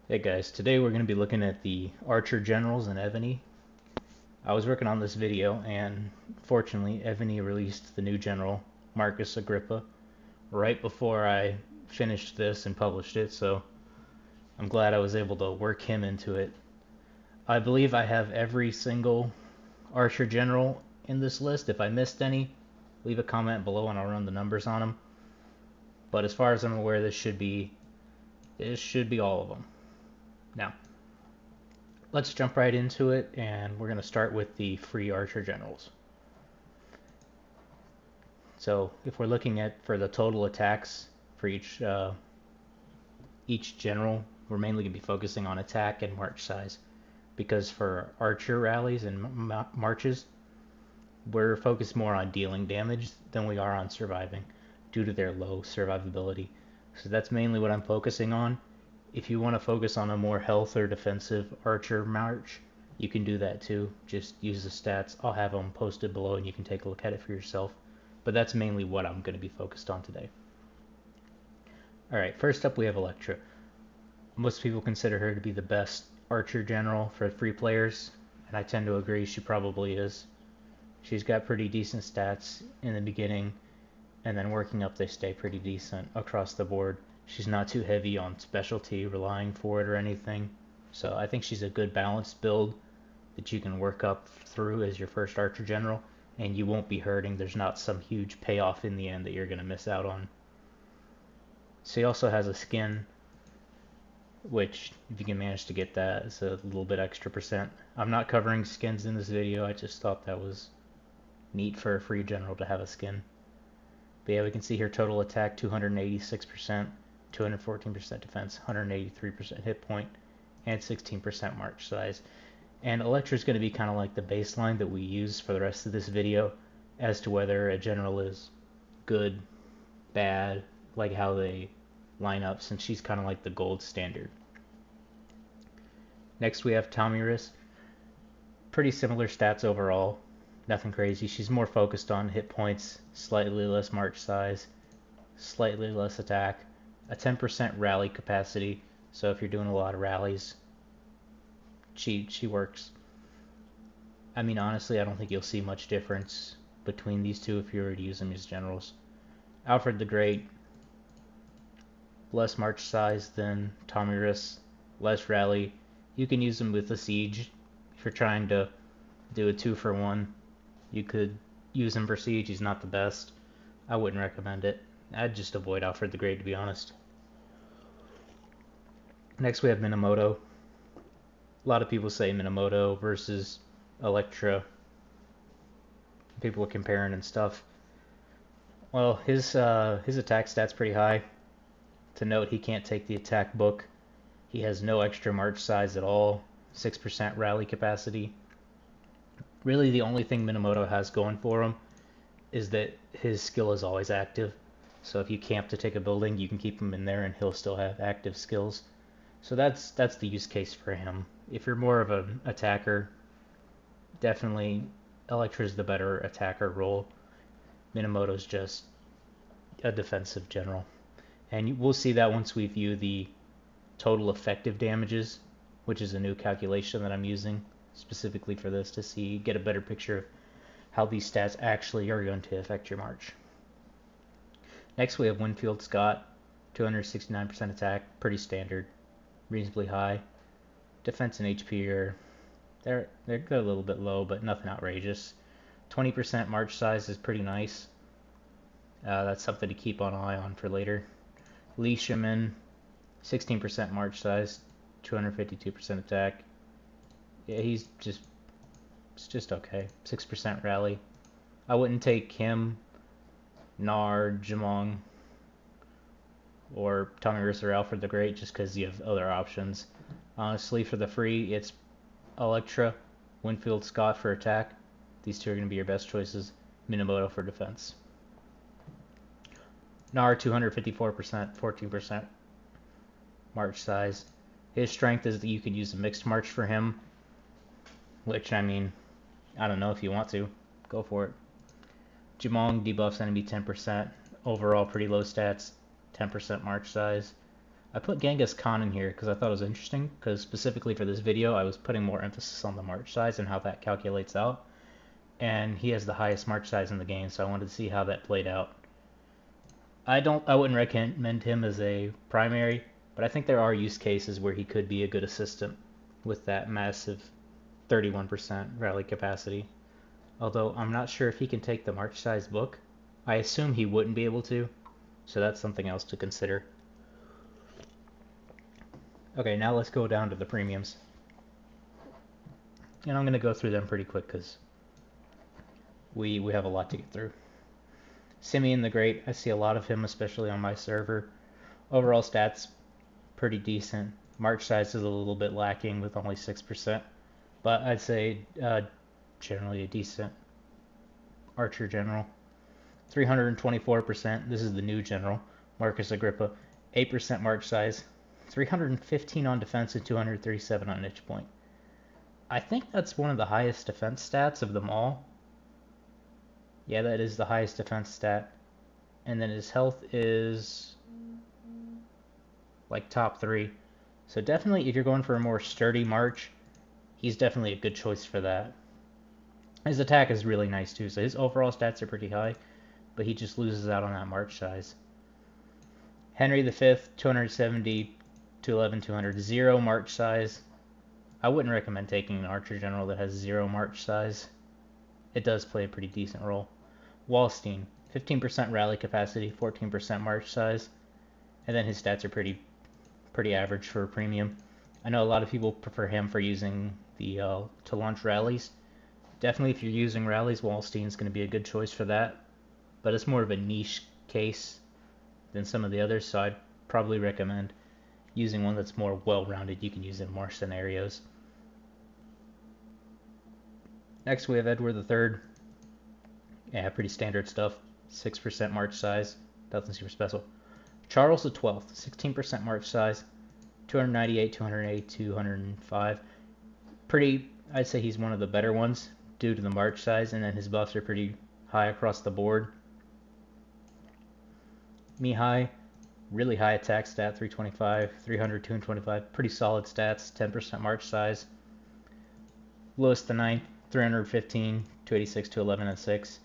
Hey guys, today we're going to be looking at the Archer Generals in Evony. I was working on this video and fortunately Evony released the new general, Marcus Agrippa, right before I finished this and published it, so I'm glad I was able to work him into it. I believe I have every single Archer General in this list. If I missed any, leave a comment below and I'll run the numbers on them. But as far as I'm aware, this should be all of them. Now, let's jump right into it, and we're going to start with the free Archer Generals. So if we're looking at for the total attacks for each general, we're mainly going to be focusing on attack and march size, because for Archer rallies and marches, we're focused more on dealing damage than we are on surviving due to their low survivability. So that's mainly what I'm focusing on. If you want to focus on a more health or defensive Archer march, you can do that too. Just use the stats. I'll have them posted below and you can take a look at it for yourself. But that's mainly what I'm going to be focused on today. Alright, first up we have Electra. Most people consider her to be the best Archer general for free players, and I tend to agree she probably is. She's got pretty decent stats in the beginning, and then working up they stay pretty decent across the board. She's not too heavy on specialty, relying for it or anything. So I think she's a good balanced build that you can work up through as your first Archer General, and you won't be hurting. There's not some huge payoff in the end that you're going to miss out on. She also has a skin, which if you can manage to get that, it's a little bit extra percent. I'm not covering skins in this video. I just thought that was neat for a free general to have a skin. But yeah, we can see here total attack 286%, 214% defense, 183% hit point, and 16% march size. And Electra is going to be kind of like the baseline that we use for the rest of this video as to whether a general is good, bad, like how they line up, since she's kind of like the gold standard. Next we have Tomiris. Pretty similar stats overall. Nothing crazy. She's more focused on hit points, slightly less march size, slightly less attack, a 10% rally capacity. So if you're doing a lot of rallies, she works. I mean, honestly, I don't think you'll see much difference between these two if you were to use them as generals. Alfred the Great, less march size than Tomiris, less rally. You can use them with a siege if you're trying to do a 2-for-1. You could use him for siege. He's not the best. I wouldn't recommend it. I'd just avoid Alfred the Great, to be honest. Next we have Minamoto. A lot of people say Minamoto versus Electra. People are comparing and stuff. Well, his attack stat's pretty high. To note, he can't take the attack book. He has no extra march size at all. 6% rally capacity. Really, the only thing Minamoto has going for him is that his skill is always active. So if you camp to take a building, you can keep him in there and he'll still have active skills. So that's the use case for him. If you're more of an attacker, definitely Electra's the better attacker role. Minamoto's just a defensive general. And we'll see that once we view the total effective damages, which is a new calculation that I'm using specifically for this to get a better picture of how these stats actually are going to affect your march. Next we have Winfield Scott, 269% attack, pretty standard, reasonably high. Defense and HP are they're a little bit low, but nothing outrageous. 20% march size is pretty nice. That's something to keep an eye on for later. Lee Shimin, 16% march size, 252% attack. Yeah, he's just okay. 6% rally. I wouldn't take him, Nar, Jamong, or Tomiris or Alfred the Great just because you have other options. Honestly, for the free, it's Electra, Winfield Scott for attack. These two are going to be your best choices. Minamoto for defense. Nar, 254%, 14% march size. His strength is that you could use a mixed march for him, which, I mean, I don't know, if you want to, go for it. Jamong debuffs enemy 10%, overall pretty low stats, 10% march size. I put Genghis Khan in here because I thought it was interesting, because specifically for this video I was putting more emphasis on the march size and how that calculates out. And he has the highest march size in the game, so I wanted to see how that played out. I wouldn't recommend him as a primary, but I think there are use cases where he could be a good assistant with that massive 31% rally capacity. Although I'm not sure if he can take the march size book. I assume he wouldn't be able to, so that's something else to consider. Okay, now let's go down to the premiums. And I'm going to go through them pretty quick because we have a lot to get through. Simeon the Great, I see a lot of him, especially on my server. Overall stats, pretty decent. March size is a little bit lacking with only 6%, but I'd say generally a decent archer general. 324%, this is the new general, Marcus Agrippa. 8% march size, 315 on defense and 237 on niche point. I think that's one of the highest defense stats of them all. Yeah, that is the highest defense stat. And then his health is like top 3. So definitely if you're going for a more sturdy march, he's definitely a good choice for that. His attack is really nice too, so his overall stats are pretty high, but he just loses out on that march size. Henry V, 270, 211, 200, 0 march size. I wouldn't recommend taking an archer general that has 0 march size. It does play a pretty decent role. Wallstein, 15% rally capacity, 14% march size, and then his stats are pretty average for a premium. I know a lot of people prefer him for using the to launch rallies. Definitely if you're using rallies, Wallstein's going to be a good choice for that, but it's more of a niche case than some of the others, so I'd probably recommend using one that's more well-rounded. You can use in more scenarios. Next we have Edward III. Yeah, pretty standard stuff. 6% march size, nothing super special. Charles XII, 16% march size, 298, 208, 205. I'd say he's one of the better ones due to the march size, and then his buffs are pretty high across the board. Mihai, really high attack stat, 325, 300, 225, pretty solid stats, 10% march size. Louis IX, 315, 286, 211, and 6.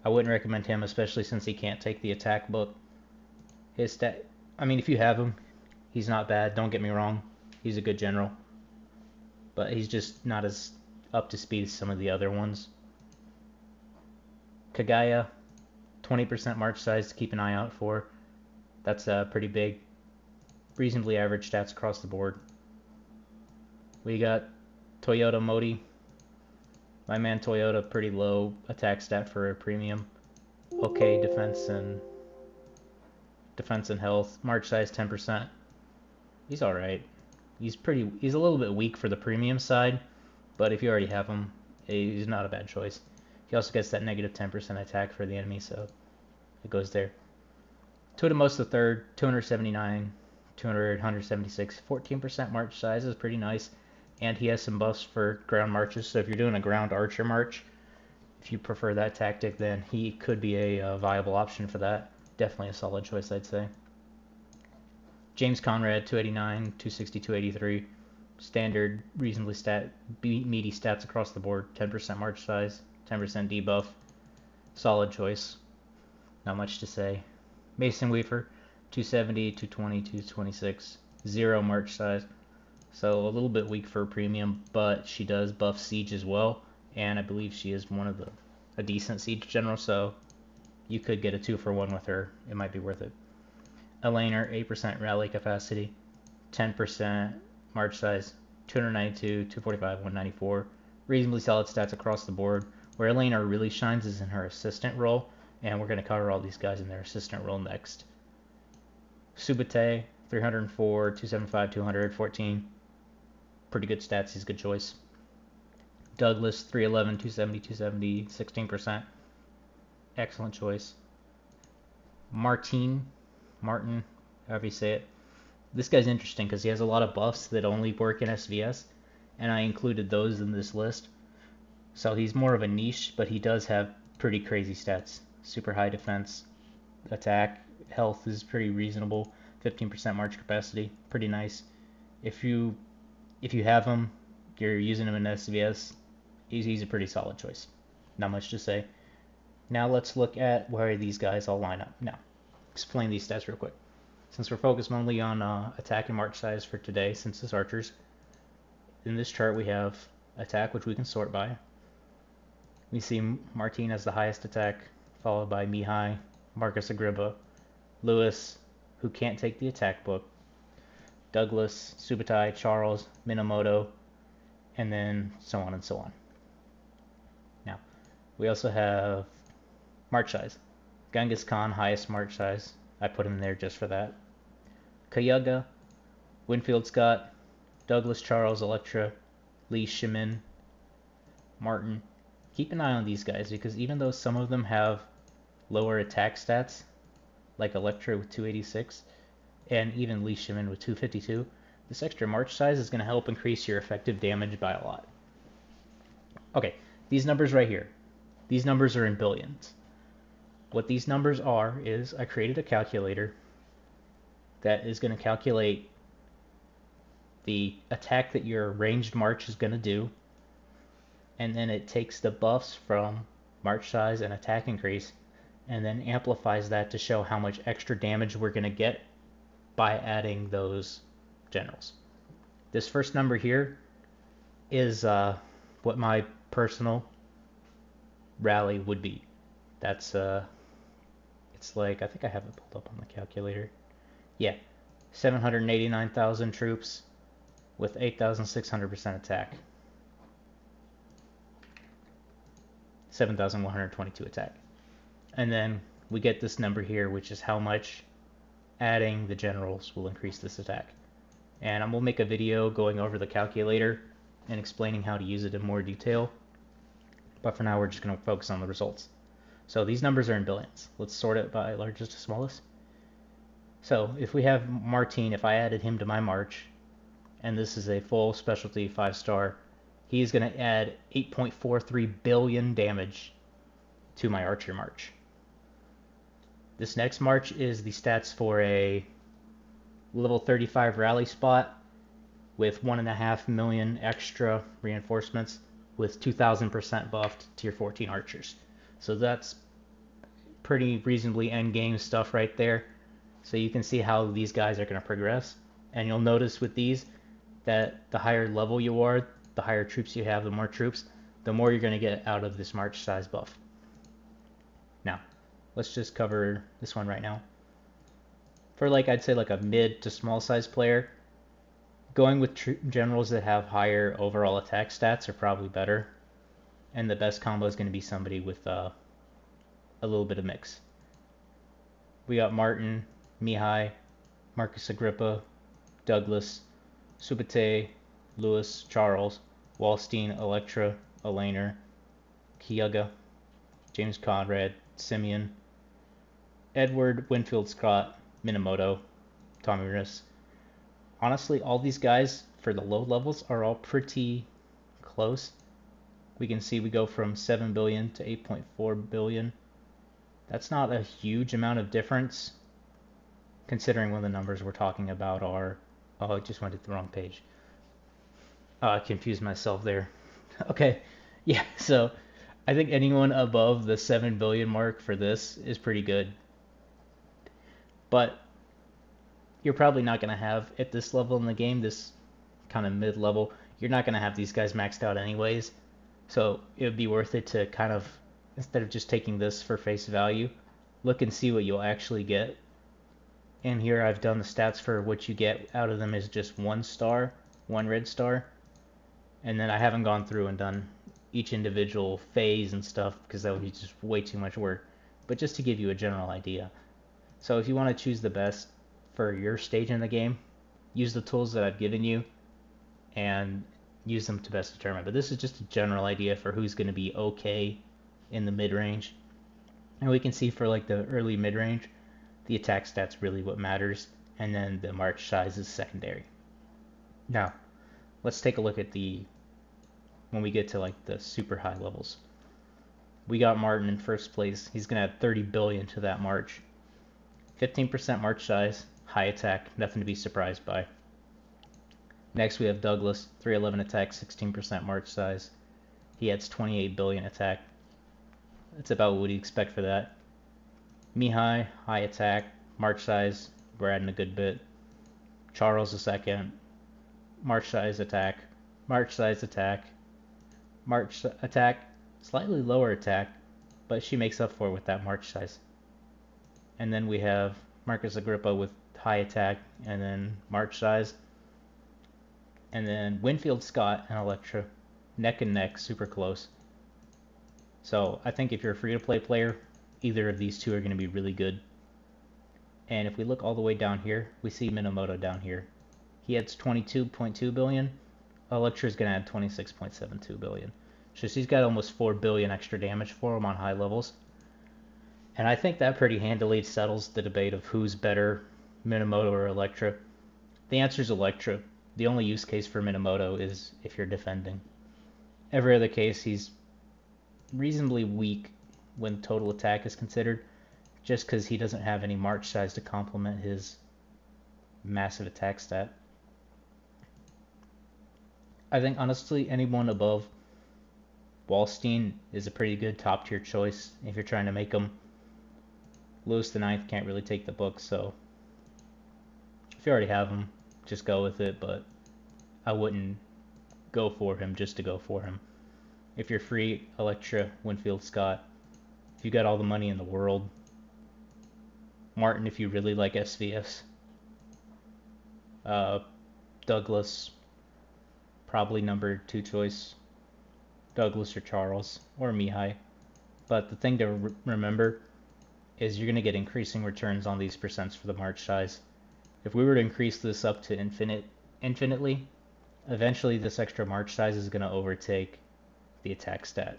I wouldn't recommend him, especially since he can't take the attack book. His stat, I mean, if you have him, he's not bad, don't get me wrong. He's a good general. But he's just not as up to speed as some of the other ones. Kagaya, 20% march size to keep an eye out for. That's pretty big. Reasonably average stats across the board. We got Toyota Modi. My man Toyota, pretty low attack stat for a premium. Okay, defense and health. March size 10%. He's alright. He's a little bit weak for the premium side, but if you already have him, he's not a bad choice. He also gets that negative 10% attack for the enemy, so it goes there. Tutamos III, 279, 200, 176, 14% march size is pretty nice, and he has some buffs for ground marches, so if you're doing a ground archer march, if you prefer that tactic, then he could be a viable option for that. Definitely a solid choice, I'd say. James Conrad, 289, 260, 283. Standard, reasonably meaty stats across the board. 10% march size, 10% debuff. Solid choice. Not much to say. Mason Weaver, 270, 220, 226. 0 march size. So a little bit weak for a premium, but she does buff siege as well. And I believe she is a decent siege general, so you could get a 2-for-1 with her. It might be worth it. Elainer, 8% rally capacity, 10% march size, 292, 245, 194. Reasonably solid stats across the board. Where Elainer really shines is in her assistant role, and we're going to cover all these guys in their assistant role next. Subate, 304, 275, 214. Pretty good stats, he's a good choice. Douglas, 311, 270, 270, 16%. Excellent choice. Martin, however you say it. This guy's interesting because he has a lot of buffs that only work in SVS, and I included those in this list. So he's more of a niche, but he does have pretty crazy stats. Super high defense, attack, health is pretty reasonable. 15% march capacity, pretty nice. If you have him, you're using him in SVS, he's a pretty solid choice. Not much to say. Now let's look at where these guys all line up. Now, explain these stats real quick. Since we're focused only on attack and march size for today, since it's archers, in this chart we have attack, which we can sort by. We see Martin as the highest attack, followed by Mihai, Marcus Agrippa, Lewis, who can't take the attack book, Douglas, Subutai, Charles, Minamoto, and then so on and so on. Now, we also have march size. Genghis Khan, highest march size. I put him there just for that. Kayaga, Winfield Scott, Douglas, Charles, Electra, Lee Shimin, Martin. Keep an eye on these guys because even though some of them have lower attack stats, like Electra with 286, and even Lee Shimin with 252, this extra march size is going to help increase your effective damage by a lot. Okay, these numbers right here. These numbers are in billions. What these numbers are is I created a calculator that is going to calculate the attack that your ranged march is going to do, and then it takes the buffs from march size and attack increase and then amplifies that to show how much extra damage we're going to get by adding those generals. This first number here is what my personal rally would be. That's it's like, I think I have it pulled up on the calculator. Yeah, 789,000 troops with 8,600% attack. 7,122 attack. And then we get this number here, which is how much adding the generals will increase this attack. And I'm going to make a video going over the calculator and explaining how to use it in more detail. But for now, we're just going to focus on the results. So these numbers are in billions. Let's sort it by largest to smallest. So if we have Martin, if I added him to my march, and this is a full specialty 5-star, he's going to add 8.43 billion damage to my archer march. This next march is the stats for a level 35 rally spot with 1.5 million extra reinforcements with 2,000% buffed tier 14 archers. So that's pretty reasonably end game stuff right there. So you can see how these guys are going to progress. And you'll notice with these that the higher level you are, the higher troops you have, the more troops, the more you're going to get out of this march size buff. Now, let's just cover this one right now. For I'd say a mid to small size player, going with generals that have higher overall attack stats are probably better. And the best combo is going to be somebody with a little bit of mix. We got Martin, Mihai, Marcus Agrippa, Douglas, Subutai, Lewis, Charles, Wallstein, Electra, Elainer, Kiyaga, James Conrad, Simeon, Edward, Winfield Scott, Minamoto, Tommy Riss. Honestly, all these guys for the low levels are all pretty close. We can see we go from 7 billion to 8.4 billion. That's not a huge amount of difference, considering one of the numbers we're talking about are... Oh, I just went to the wrong page. I confused myself there. Okay, yeah, so I think anyone above the 7 billion mark for this is pretty good. But you're probably not going to have, at this level in the game, this kind of mid-level, you're not going to have these guys maxed out anyways. So it would be worth it to kind of, instead of just taking this for face value, look and see what you'll actually get. And here I've done the stats for what you get out of them is just 1 star, 1 red star. And then I haven't gone through and done each individual phase and stuff because that would be just way too much work. But just to give you a general idea. So if you want to choose the best for your stage in the game, use the tools that I've given you and use them to best determine. But this is just a general idea for who's going to be okay in the mid-range. And we can see for the early mid-range, the attack stats really what matters, and then the march size is secondary. Now, let's take a look at when we get to the super high levels. We got Martin in first place. He's going to add 30 billion to that march. 15% march size, high attack, nothing to be surprised by. Next we have Douglas, 311 attack, 16% march size. He adds 28 billion attack. That's about what you'd expect for that. Mihai, high attack, march size, we're adding a good bit. Charles II, march size attack, march size attack, march attack, slightly lower attack, but she makes up for it with that march size. And then we have Marcus Agrippa with high attack and then march size. And then Winfield Scott and Electra, neck and neck, super close. So I think if you're a free-to-play player, either of these two are going to be really good. And if we look all the way down here, we see Minamoto down here. He adds 22.2 billion. Electra's going to add 26.72 billion. So she's got almost 4 billion extra damage for him on high levels. And I think that pretty handily settles the debate of who's better, Minamoto or Electra. The answer is Electra. The only use case for Minamoto is if you're defending. Every other case, he's reasonably weak when total attack is considered, just because he doesn't have any march size to complement his massive attack stat. I think honestly anyone above Wallstein is a pretty good top tier choice if you're trying to make him. Louis IX can't really take the book, so if you already have him, just go with it, but I wouldn't go for him just to go for him. If you're free, Electra, Winfield Scott. If you got all the money in the world, Martin if you really like SVS. Douglas, probably number 2 choice. Douglas or Charles, or Mihai. But the thing to remember is you're going to get increasing returns on these percents for the march size. If we were to increase this up to infinitely, eventually this extra march size is going to overtake the attack stat.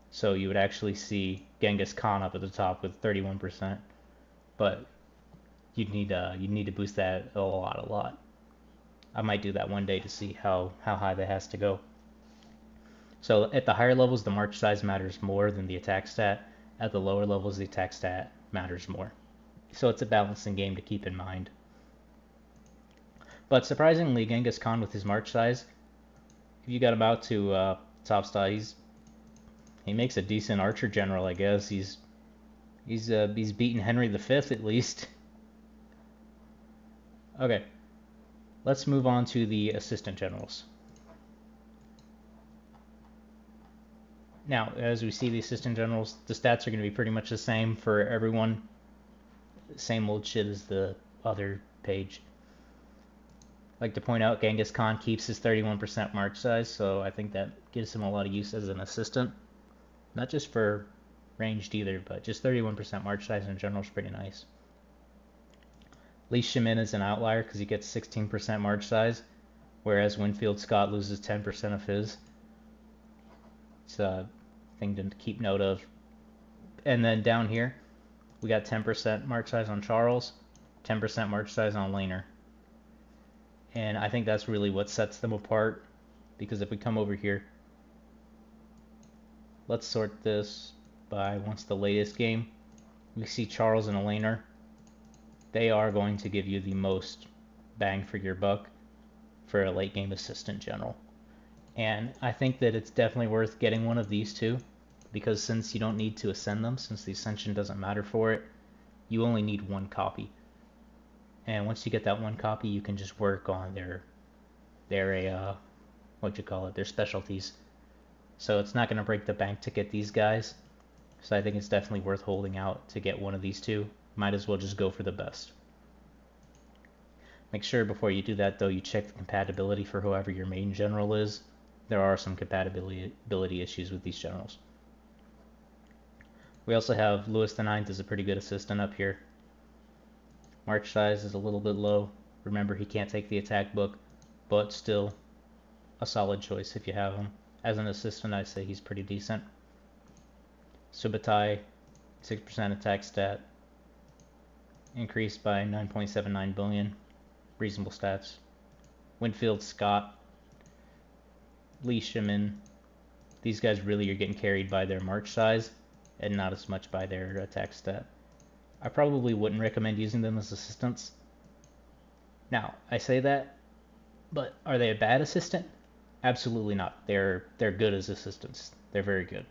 So you would actually see Genghis Khan up at the top with 31%, but you'd need to boost that a lot. I might do that one day to see how high that has to go. So at the higher levels, the march size matters more than the attack stat. At the lower levels, the attack stat matters more. So it's a balancing game to keep in mind. But surprisingly, Genghis Khan with his march size, if you got him out to top stat, he makes a decent archer general, I guess. He's beaten Henry V at least. Okay, let's move on to the assistant generals. Now, as we see the assistant generals, the stats are going to be pretty much the same for everyone. Same old shit as the other page. I'd like to point out Genghis Khan keeps his 31% march size, so I think that gives him a lot of use as an assistant. Not just for ranged either, but just 31% march size in general is pretty nice. Li Shimin is an outlier because he gets 16% march size, whereas Winfield Scott loses 10% of his. It's a thing to keep note of. And then down here, we got 10% march size on Charles, 10% march size on Laner. And I think that's really what sets them apart, because if we come over here, let's sort this by once the latest game. We see Charles and a Laner. They are going to give you the most bang for your buck for a late game assistant general. And I think that it's definitely worth getting one of these two, because since you don't need to ascend them, since the ascension doesn't matter for it, you only need one copy. And once you get that one copy, you can just work on their specialties. So it's not going to break the bank to get these guys. So I think it's definitely worth holding out to get one of these two. Might as well just go for the best. Make sure before you do that, though, you check the compatibility for whoever your main general is. There are some compatibility issues with these generals. We also have Louis IX as a pretty good assistant up here. March size is a little bit low. Remember, he can't take the attack book, but still a solid choice if you have him. As an assistant, I'd say he's pretty decent. Subutai, 6% attack stat, increased by 9.79 billion. Reasonable stats. Winfield Scott, Li Shimin, these guys really are getting carried by their march size and not as much by their attack stat. I probably wouldn't recommend using them as assistants, Now, I say that, but are they a bad assistant? Absolutely not. They're good as assistants. They're very good.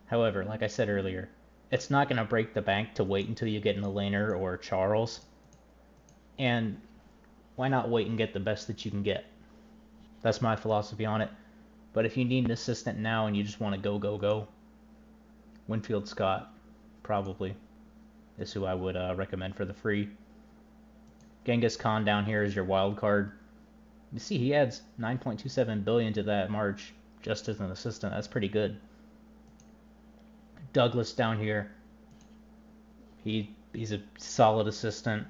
However, like I said earlier, it's not going to break the bank to wait until you get an Elena or Charles. And why not wait and get the best that you can get? That's my philosophy on it. But if you need an assistant now and you just want to go, Winfield Scott probably is who I would recommend for the free. Genghis Khan down here is your wild card. You see, he adds 9.27 billion to that March just as an assistant. That's pretty good. Douglas down here, he's a solid assistant.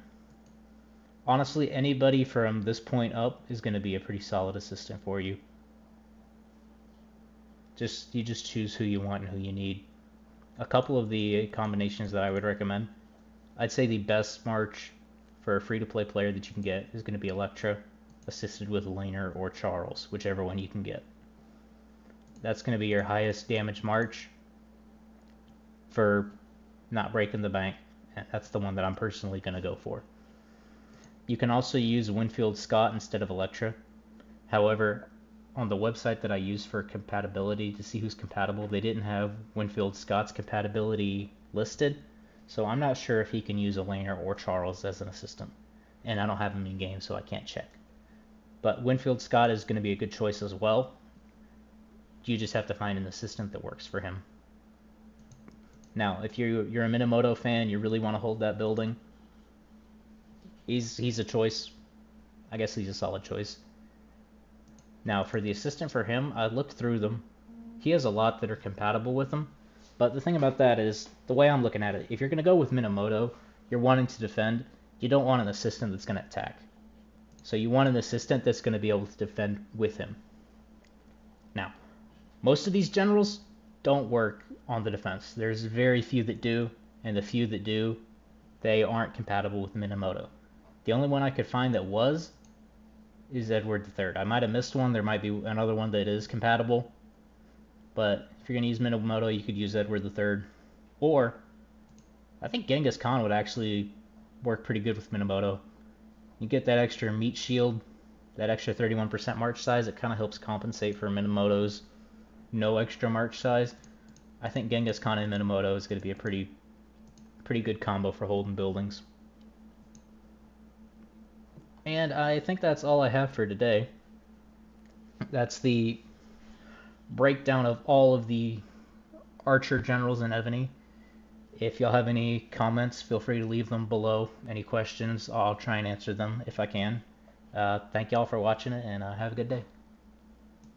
Honestly, anybody from this point up is going to be a pretty solid assistant for you. You just choose who you want and who you need. A couple of the combinations that I would recommend. I'd say the best March for a free-to-play player that you can get is going to be Electra, assisted with Laner or Charles, whichever one you can get. That's going to be your highest damage March for not breaking the bank. And that's the one that I'm personally going to go for. You can also use Winfield Scott instead of Electra. However, on the website that I used for compatibility to see who's compatible, they didn't have Winfield Scott's compatibility listed. So I'm not sure if he can use Elena or Charles as an assistant. And I don't have him in game, so I can't check. But Winfield Scott is going to be a good choice as well. You just have to find an assistant that works for him. Now, if you're a Minamoto fan, you really want to hold that building, he's a choice. I guess he's a solid choice. Now, for the assistant for him, I looked through them. He has a lot that are compatible with him. But the thing about that is, the way I'm looking at it, if you're going to go with Minamoto, you're wanting to defend, you don't want an assistant that's going to attack. So you want an assistant that's going to be able to defend with him. Now, most of these generals don't work on the defense. There's very few that do, and the few that do, they aren't compatible with Minamoto. The only one I could find that was is Edward III. I might have missed one. There might be another one that is compatible. But if you're going to use Minamoto, you could use Edward III. Or, I think Genghis Khan would actually work pretty good with Minamoto. You get that extra meat shield, that extra 31% march size. It kind of helps compensate for Minamoto's no extra march size. I think Genghis Khan and Minamoto is going to be a pretty good combo for holding buildings. And I think that's all I have for today. That's the breakdown of all of the Archer generals in Evony. If y'all have any comments, feel free to leave them below. Any questions, I'll try and answer them if I can. Thank y'all for watching it, and have a good day.